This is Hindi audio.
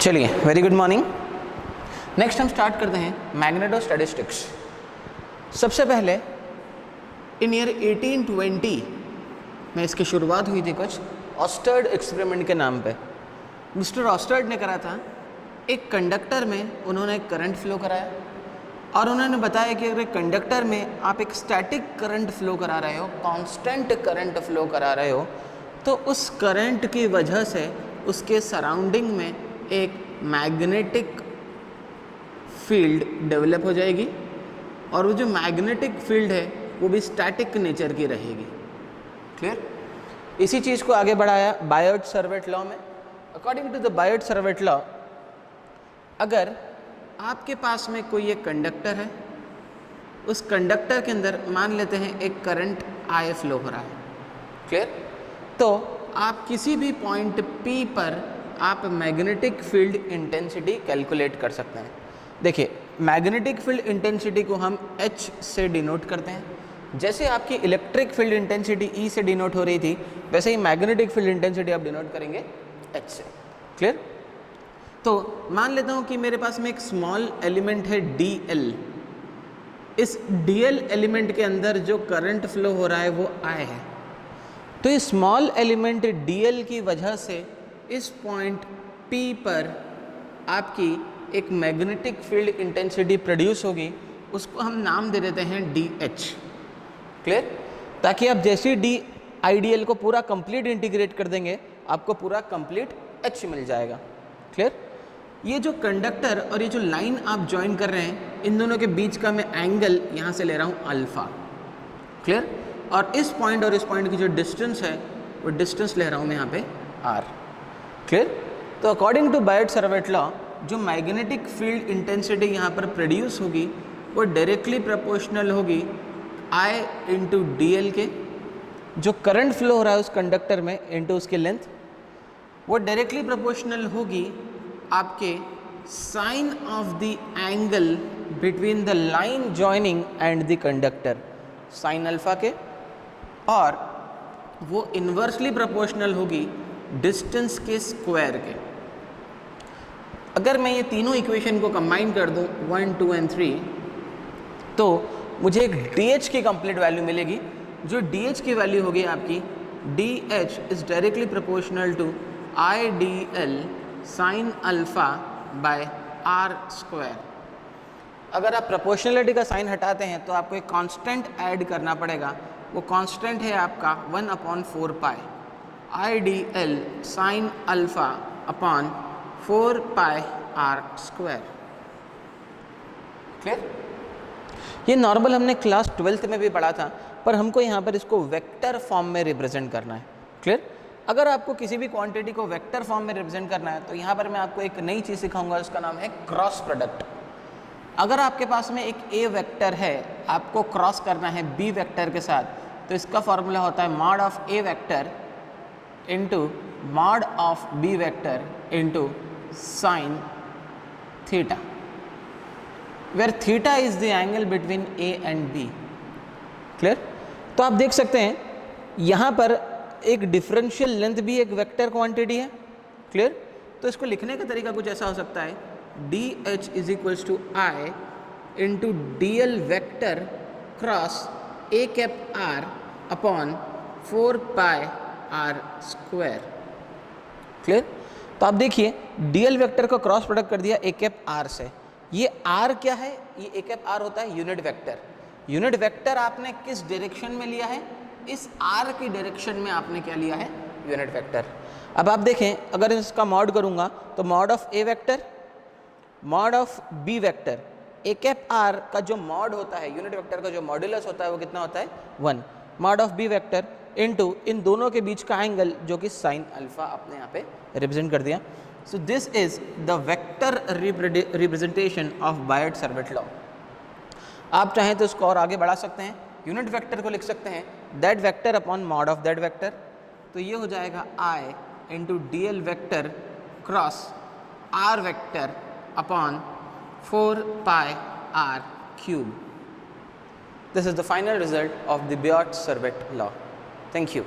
चलिए, वेरी गुड मॉर्निंग। नेक्स्ट हम स्टार्ट करते हैं मैग्नेटोस्टैटिस्टिक्स। सबसे पहले इन ईयर 1820 में इसकी शुरुआत हुई थी कुछ ऑस्टर्ड एक्सपेरिमेंट के नाम पे। मिस्टर ऑस्टर्ड ने करा था, एक कंडक्टर में उन्होंने एक करंट फ्लो कराया और उन्होंने बताया कि अगर कंडक्टर में आप एक स्टैटिक करंट फ्लो करा रहे हो, कांस्टेंट करंट फ्लो करा रहे हो, तो उस करंट की वजह से उसके सराउंडिंग में एक मैग्नेटिक फील्ड डेवलप हो जाएगी और वो जो मैग्नेटिक फील्ड है वो भी स्टैटिक नेचर की रहेगी। क्लियर? इसी चीज़ को आगे बढ़ाया बायोट-सावर्त लॉ में। According to the Biot Savart law, अगर आपके पास में कोई एक कंडक्टर है, उस कंडक्टर के अंदर मान लेते हैं एक करंट आई फ्लो हो रहा है। क्लियर? तो आप किसी भी पॉइंट P पर आप मैग्नेटिक फील्ड इंटेंसिटी कैलकुलेट कर सकते हैं। देखिए, मैग्नेटिक फील्ड इंटेंसिटी को हम H से डिनोट करते हैं। जैसे आपकी इलेक्ट्रिक फील्ड इंटेंसिटी E से डिनोट हो रही थी, वैसे ही मैग्नेटिक फील्ड इंटेंसिटी आप डिनोट करेंगे H से। क्लियर? तो मान लेता हूँ कि मेरे पास में एक स्मॉल एलिमेंट है dl। इस dl एलिमेंट के अंदर जो करंट फ्लो हो रहा है वो I है। तो इस स्मॉल एलिमेंट dl की वजह से इस पॉइंट P पर आपकी एक मैग्नेटिक फील्ड इंटेंसिटी प्रोड्यूस होगी, उसको हम नाम दे देते हैं dH। क्लियर? ताकि आप जैसे डी आइडियल को पूरा कंप्लीट इंटीग्रेट कर देंगे, आपको पूरा कंप्लीट H मिल जाएगा। क्लियर? ये जो कंडक्टर और ये जो लाइन आप ज्वाइन कर रहे हैं, इन दोनों के बीच का मैं एंगल यहाँ से ले रहा हूँ अल्फ़ा। क्लियर? और इस पॉइंट और इस पॉइंट की जो डिस्टेंस है वो डिस्टेंस ले रहा हूँ मैं यहाँ पे r। क्लियर? तो अकॉर्डिंग टू बायोट-सावर्त लॉ, जो मैग्नेटिक फील्ड इंटेंसिटी यहाँ पर प्रोड्यूस होगी वो डायरेक्टली प्रोपोर्शनल होगी I इंटू dl के। जो करंट फ्लो हो रहा है उस कंडक्टर में इंटू उसकी लेंथ, वो डायरेक्टली प्रोपोर्शनल होगी आपके sine of the angle between the line joining and the conductor, sine alpha के, और वो इन्वर्सली प्रोपोर्शनल होगी डिस्टेंस के स्क्वायर के। अगर मैं ये तीनों इक्वेशन को कंबाइन कर दूं 1, 2 एंड 3, तो मुझे एक DH की कंप्लीट वैल्यू मिलेगी। जो DH की वैल्यू होगी आपकी DH is directly proportional to IDL sine alpha by r square. अगर आप प्रोपोर्शनलिटी का साइन हटाते हैं तो आपको एक कांस्टेंट ऐड करना पड़ेगा। वो कांस्टेंट है आपका 1/4 पाई IDL sine alpha upon 4 pi r square. Clear? ये नॉर्मल हमने क्लास 12th में भी पढ़ा था, पर हमको यहाँ पर इसको वेक्टर फॉर्म में रिप्रेजेंट करना है। क्लियर? अगर आपको किसी भी क्वांटिटी को वेक्टर फॉर्म में रिप्रेजेंट करना है तो यहाँ पर मैं आपको एक नई चीज़ सिखाऊंगा, उसका नाम है क्रॉस प्रोडक्ट। अगर आपके पास में एक A वेक्टर है, आपको क्रॉस करना है B वेक्टर के साथ, तो इसका फॉर्मूला होता है mod of A vector into mod of B vector into sine theta, where theta is the angle between A and B। Clear? तो आप देख सकते हैं यहाँ पर एक डिफरेंशियल लेंथ भी एक वेक्टर क्वांटिटी है। क्लियर? तो इसको लिखने का तरीका कुछ ऐसा हो सकता है, DH is equals to I into DL vector cross A cap R upon 4 pi r square. Clear? तो आप देखिए DL वेक्टर को क्रॉस प्रोडक्ट कर दिया A कैप R से। ये R क्या है? ये A कैप R होता है यूनिट वेक्टर। यूनिट वेक्टर आपने किस डायरेक्शन में लिया है? इस R की डायरेक्शन में आपने क्या लिया है? Unit vector. अब आप देखें, अगर इसका मॉड करूंगा तो mod of A vector, mod of B vector, A cap R का जो मॉड होता है, यूनिट वेक्टर का जो मॉड्यूलस होता है वो कितना होता है? 1। Mod of B vector into in दोनों के बीच का एंगल जो कि साइन अल्फा आपने यहाँ पे रिप्रेजेंट कर दिया। So this is the vector representation of Biot-Savart law. आप चाहें तो इसको और आगे बढ़ा सकते हैं, यूनिट वेक्टर को लिख सकते हैं that vector upon mod of that vector. तो ये हो जाएगा I into DL vector cross R vector upon 4 pi r cube. This is the final result of the Biot-Savart law. Thank you.